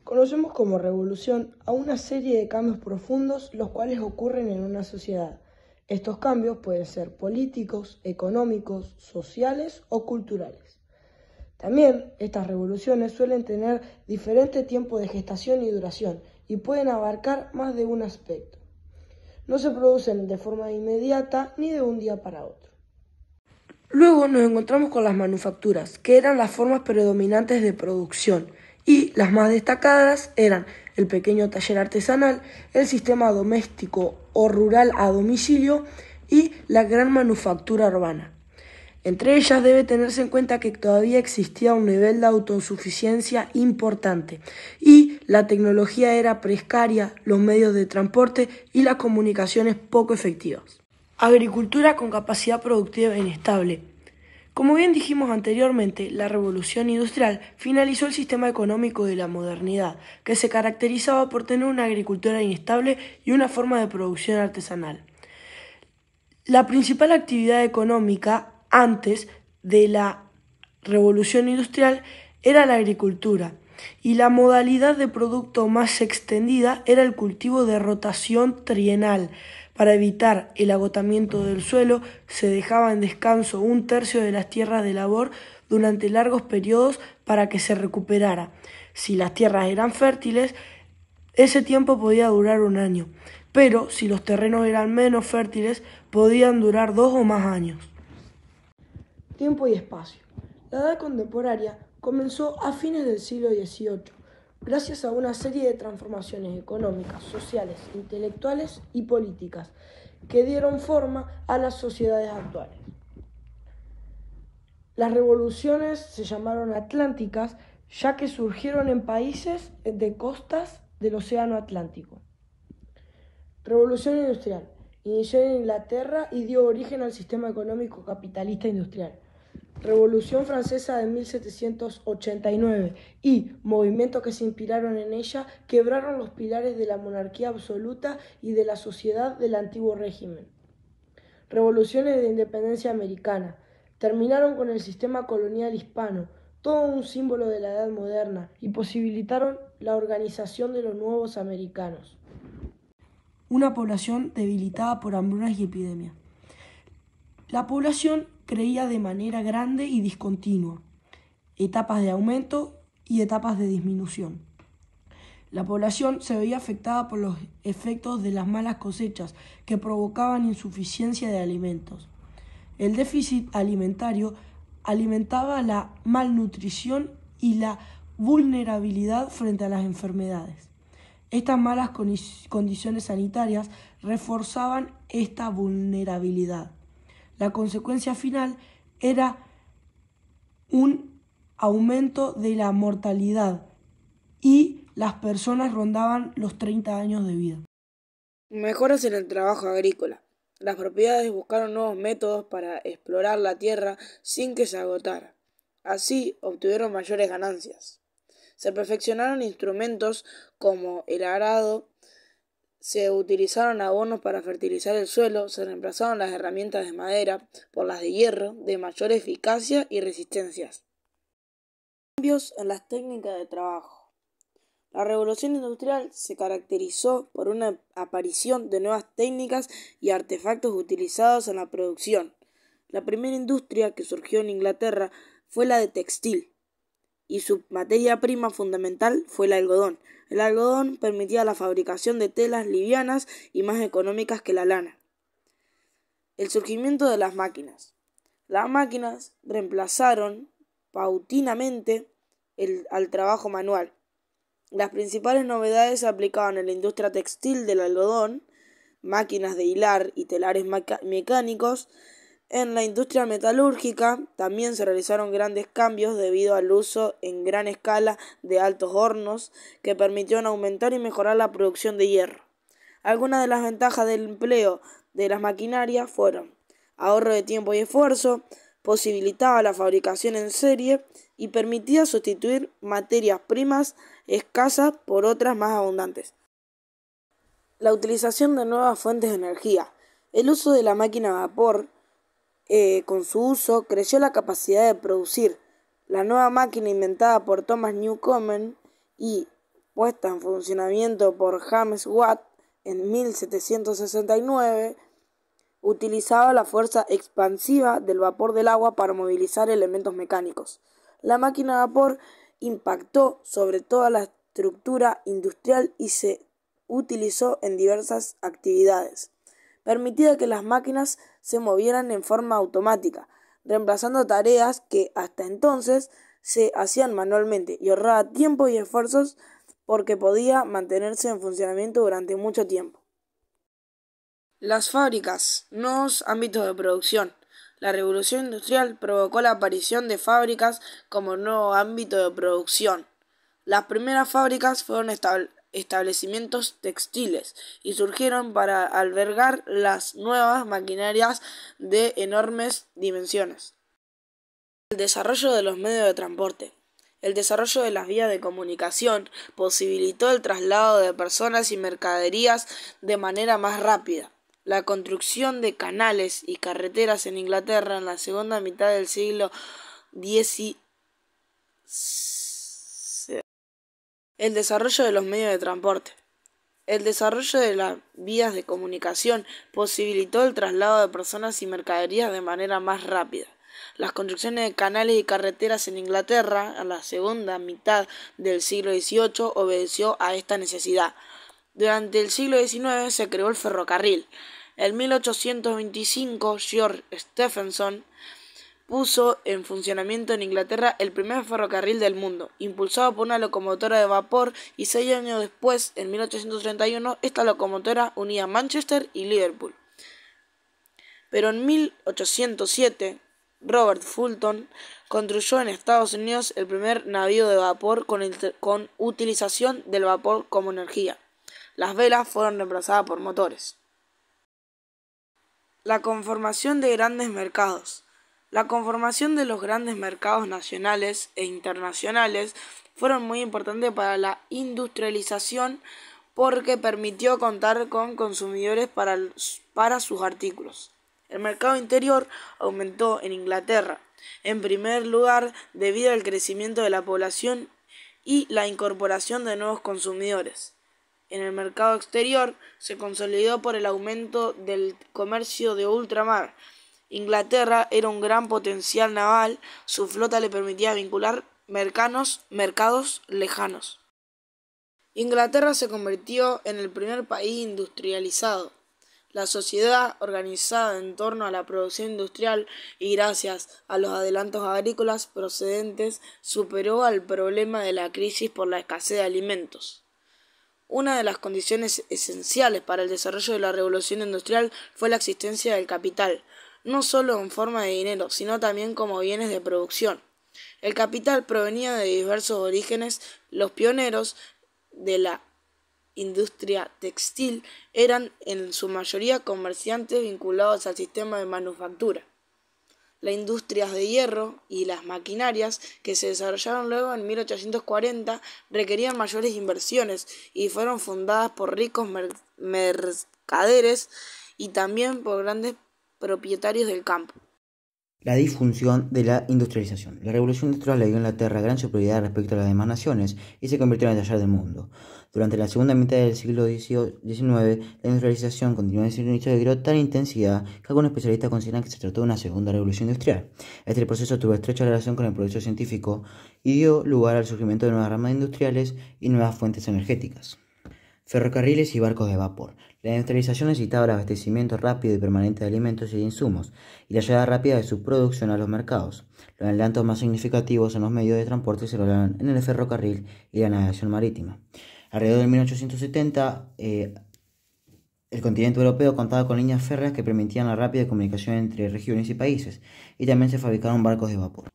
Conocemos como revolución a una serie de cambios profundos los cuales ocurren en una sociedad. Estos cambios pueden ser políticos, económicos, sociales o culturales. También estas revoluciones suelen tener diferente tiempo de gestación y duración y pueden abarcar más de un aspecto. No se producen de forma inmediata ni de un día para otro. Luego nos encontramos con las manufacturas, que eran las formas predominantes de producción, y las más destacadas eran el pequeño taller artesanal, el sistema doméstico o rural a domicilio y la gran manufactura urbana. Entre ellas debe tenerse en cuenta que todavía existía un nivel de autosuficiencia importante y la tecnología era precaria, los medios de transporte y las comunicaciones poco efectivas. Agricultura con capacidad productiva inestable. Como bien dijimos anteriormente, la revolución industrial finalizó el sistema económico de la modernidad, que se caracterizaba por tener una agricultura inestable y una forma de producción artesanal. La principal actividad económica antes de la revolución industrial era la agricultura y la modalidad de producto más extendida era el cultivo de rotación trienal. Para evitar el agotamiento del suelo, se dejaba en descanso un tercio de las tierras de labor durante largos periodos para que se recuperara. Si las tierras eran fértiles, ese tiempo podía durar un año, pero si los terrenos eran menos fértiles, podían durar 2 o más años. Tiempo y espacio. La edad contemporánea comenzó a fines del siglo XVIII, gracias a una serie de transformaciones económicas, sociales, intelectuales y políticas que dieron forma a las sociedades actuales. Las revoluciones se llamaron atlánticas, ya que surgieron en países de costas del Océano Atlántico. Revolución industrial. Inició en Inglaterra y dio origen al sistema económico capitalista industrial. Revolución Francesa de 1789 y movimientos que se inspiraron en ella quebraron los pilares de la monarquía absoluta y de la sociedad del antiguo régimen. Revoluciones de independencia americana. Terminaron con el sistema colonial hispano, todo un símbolo de la edad moderna, y posibilitaron la organización de los nuevos americanos. Una población debilitada por hambrunas y epidemias. La población crecía de manera grande y discontinua, etapas de aumento y etapas de disminución. La población se veía afectada por los efectos de las malas cosechas que provocaban insuficiencia de alimentos. El déficit alimentario alimentaba la malnutrición y la vulnerabilidad frente a las enfermedades. Estas malas condiciones sanitarias reforzaban esta vulnerabilidad. La consecuencia final era un aumento de la mortalidad y las personas rondaban los 30 años de vida. Mejoras en el trabajo agrícola. Las propiedades buscaron nuevos métodos para explorar la tierra sin que se agotara. Así obtuvieron mayores ganancias. Se perfeccionaron instrumentos como el arado, se utilizaron abonos para fertilizar el suelo, se reemplazaron las herramientas de madera por las de hierro, de mayor eficacia y resistencia. Cambios en las técnicas de trabajo. La revolución industrial se caracterizó por una aparición de nuevas técnicas y artefactos utilizados en la producción. La primera industria que surgió en Inglaterra fue la de textil, y su materia prima fundamental fue el algodón. El algodón permitía la fabricación de telas livianas y más económicas que la lana. El surgimiento de las máquinas. Las máquinas reemplazaron paulatinamente al trabajo manual. Las principales novedades se aplicaban en la industria textil del algodón, máquinas de hilar y telares mecánicos. En la industria metalúrgica también se realizaron grandes cambios debido al uso en gran escala de altos hornos que permitieron aumentar y mejorar la producción de hierro. Algunas de las ventajas del empleo de las maquinarias fueron ahorro de tiempo y esfuerzo, posibilitaba la fabricación en serie y permitía sustituir materias primas escasas por otras más abundantes. La utilización de nuevas fuentes de energía. El uso de la máquina a vapor, con su uso, creció la capacidad de producir. La nueva máquina inventada por Thomas Newcomen y puesta en funcionamiento por James Watt en 1769, utilizaba la fuerza expansiva del vapor del agua para movilizar elementos mecánicos. La máquina a vapor impactó sobre toda la estructura industrial y se utilizó en diversas actividades. Permitía que las máquinas se movieran en forma automática, reemplazando tareas que hasta entonces se hacían manualmente, y ahorraba tiempo y esfuerzos porque podía mantenerse en funcionamiento durante mucho tiempo. Las fábricas, nuevos ámbitos de producción. La revolución industrial provocó la aparición de fábricas como nuevo ámbito de producción. Las primeras fábricas fueron establecimientos textiles y surgieron para albergar las nuevas maquinarias de enormes dimensiones. El desarrollo de los medios de transporte. El desarrollo de las vías de comunicación posibilitó el traslado de personas y mercaderías de manera más rápida. La construcción de canales y carreteras en Inglaterra en la segunda mitad del siglo XVI. El desarrollo de los medios de transporte. El desarrollo de las vías de comunicación posibilitó el traslado de personas y mercaderías de manera más rápida. Las construcciones de canales y carreteras en Inglaterra en la segunda mitad del siglo XVIII obedeció a esta necesidad. Durante el siglo XIX se creó el ferrocarril. En 1825, George Stephenson puso en funcionamiento en Inglaterra el primer ferrocarril del mundo, impulsado por una locomotora de vapor, y 6 años después, en 1831, esta locomotora unía Manchester y Liverpool. Pero en 1807, Robert Fulton construyó en Estados Unidos el primer navío de vapor con utilización del vapor como energía. Las velas fueron reemplazadas por motores. La conformación de grandes mercados. La conformación de los grandes mercados nacionales e internacionales fueron muy importantes para la industrialización porque permitió contar con consumidores para sus artículos. El mercado interior aumentó en Inglaterra, en primer lugar debido al crecimiento de la población y la incorporación de nuevos consumidores. En el mercado exterior se consolidó por el aumento del comercio de ultramar. Inglaterra era un gran potencial naval, su flota le permitía vincular mercados lejanos. Inglaterra se convirtió en el primer país industrializado. La sociedad, organizada en torno a la producción industrial y gracias a los adelantos agrícolas procedentes, superó al problema de la crisis por la escasez de alimentos. Una de las condiciones esenciales para el desarrollo de la revolución industrial fue la existencia del capital, no solo en forma de dinero, sino también como bienes de producción. El capital provenía de diversos orígenes. Los pioneros de la industria textil eran en su mayoría comerciantes vinculados al sistema de manufactura. Las industrias de hierro y las maquinarias que se desarrollaron luego en 1840 requerían mayores inversiones y fueron fundadas por ricos mercaderes y también por grandes propietarios del campo. La difusión de la industrialización. La revolución industrial le dio a Inglaterra gran superioridad respecto a las demás naciones y se convirtió en el taller del mundo. Durante la segunda mitad del siglo XIX, la industrialización continuó en su inicio de tan intensidad que algunos especialistas consideran que se trató de una segunda revolución industrial. Este proceso tuvo estrecha relación con el progreso científico y dio lugar al surgimiento de nuevas ramas industriales y nuevas fuentes energéticas. Ferrocarriles y barcos de vapor. La industrialización necesitaba el abastecimiento rápido y permanente de alimentos y de insumos, y la llegada rápida de su producción a los mercados. Los adelantos más significativos en los medios de transporte se lograron en el ferrocarril y la navegación marítima. Alrededor de 1870, el continente europeo contaba con líneas férreas que permitían la rápida comunicación entre regiones y países, y también se fabricaron barcos de vapor.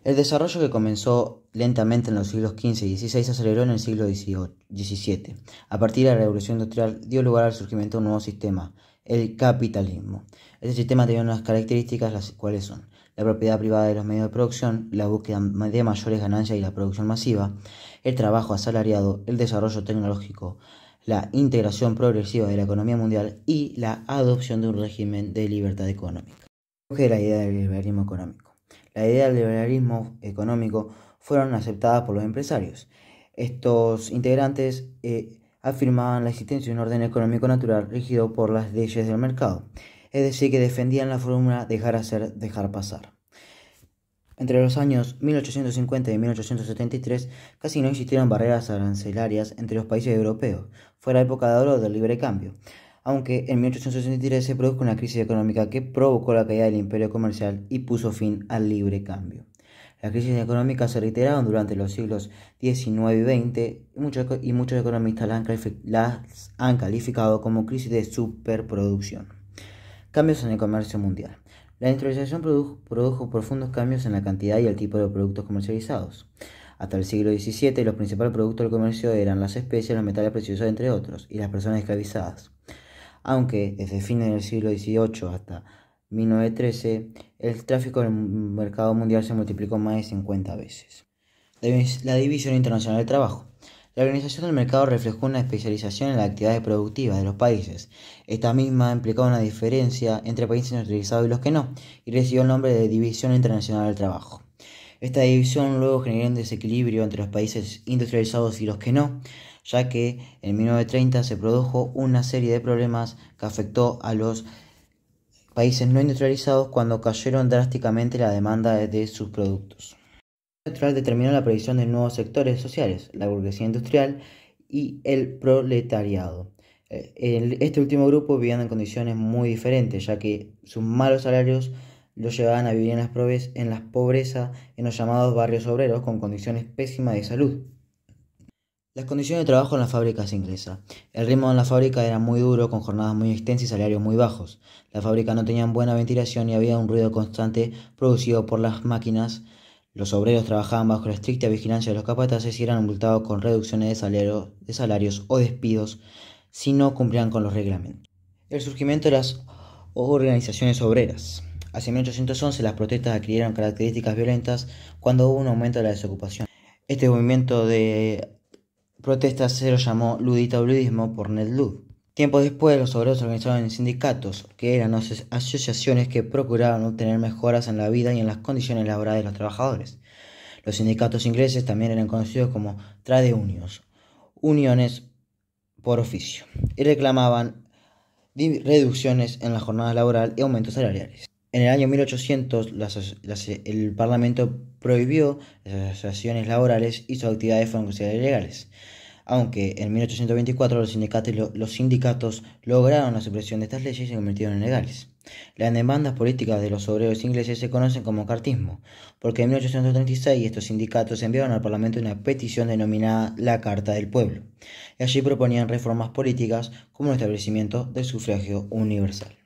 El desarrollo, que comenzó lentamente en los siglos XV y XVI, se aceleró en el siglo XVII. A partir de la Revolución Industrial dio lugar al surgimiento de un nuevo sistema, el capitalismo. Este sistema tenía unas características, las cuales son la propiedad privada de los medios de producción, la búsqueda de mayores ganancias y la producción masiva, el trabajo asalariado, el desarrollo tecnológico, la integración progresiva de la economía mundial y la adopción de un régimen de libertad económica. ¿Qué es la idea del liberalismo económico? La idea del liberalismo económico fueron aceptadas por los empresarios. Estos integrantes afirmaban la existencia de un orden económico natural regido por las leyes del mercado, es decir, que defendían la fórmula dejar hacer, dejar pasar. Entre los años 1850 y 1873 casi no existieron barreras arancelarias entre los países europeos, fue la época de oro del libre cambio, aunque en 1863 se produjo una crisis económica que provocó la caída del imperio comercial y puso fin al libre cambio. Las crisis económicas se reiteraron durante los siglos XIX y XX y muchos economistas las han calificado como crisis de superproducción. Cambios en el comercio mundial. La industrialización produjo profundos cambios en la cantidad y el tipo de productos comercializados. Hasta el siglo XVII, los principales productos del comercio eran las especies, los metales preciosos, entre otros, y las personas esclavizadas. Aunque desde fines del siglo XVIII hasta 1913, el tráfico del mercado mundial se multiplicó más de 50 veces. La división internacional del trabajo. La organización del mercado reflejó una especialización en las actividades productivas de los países. Esta misma implicaba una diferencia entre países industrializados y los que no, y recibió el nombre de División Internacional del Trabajo. Esta división luego generó un desequilibrio entre los países industrializados y los que no, ya que en 1930 se produjo una serie de problemas que afectó a los países no industrializados cuando cayeron drásticamente la demanda de sus productos. El industrial determinó la aparición de nuevos sectores sociales, la burguesía industrial y el proletariado. Este último grupo vivían en condiciones muy diferentes, ya que sus malos salarios los llevaban a vivir en la pobreza en los llamados barrios obreros con condiciones pésimas de salud. Las condiciones de trabajo en las fábricas inglesas. El ritmo en la fábrica era muy duro, con jornadas muy extensas y salarios muy bajos. Las fábricas no tenían buena ventilación y había un ruido constante producido por las máquinas. Los obreros trabajaban bajo la estricta vigilancia de los capataces y eran multados con reducciones de salarios o despidos si no cumplían con los reglamentos. El surgimiento de las organizaciones obreras. Hacia 1811 las protestas adquirieron características violentas cuando hubo un aumento de la desocupación. Este movimiento de protestas se lo llamó ludismo por Ned Ludd. Tiempo después, los obreros se organizaron en sindicatos, que eran asociaciones que procuraban obtener mejoras en la vida y en las condiciones laborales de los trabajadores. Los sindicatos ingleses también eran conocidos como trade unions, uniones por oficio, y reclamaban reducciones en la jornada laboral y aumentos salariales. En el año 1800, el Parlamento prohibió las asociaciones laborales y sus actividades fueron consideradas ilegales. Aunque en 1824 los sindicatos lograron la supresión de estas leyes y se convirtieron en legales. Las demandas políticas de los obreros ingleses se conocen como cartismo, porque en 1836 estos sindicatos enviaron al Parlamento una petición denominada la Carta del Pueblo, y allí proponían reformas políticas como el establecimiento del sufragio universal.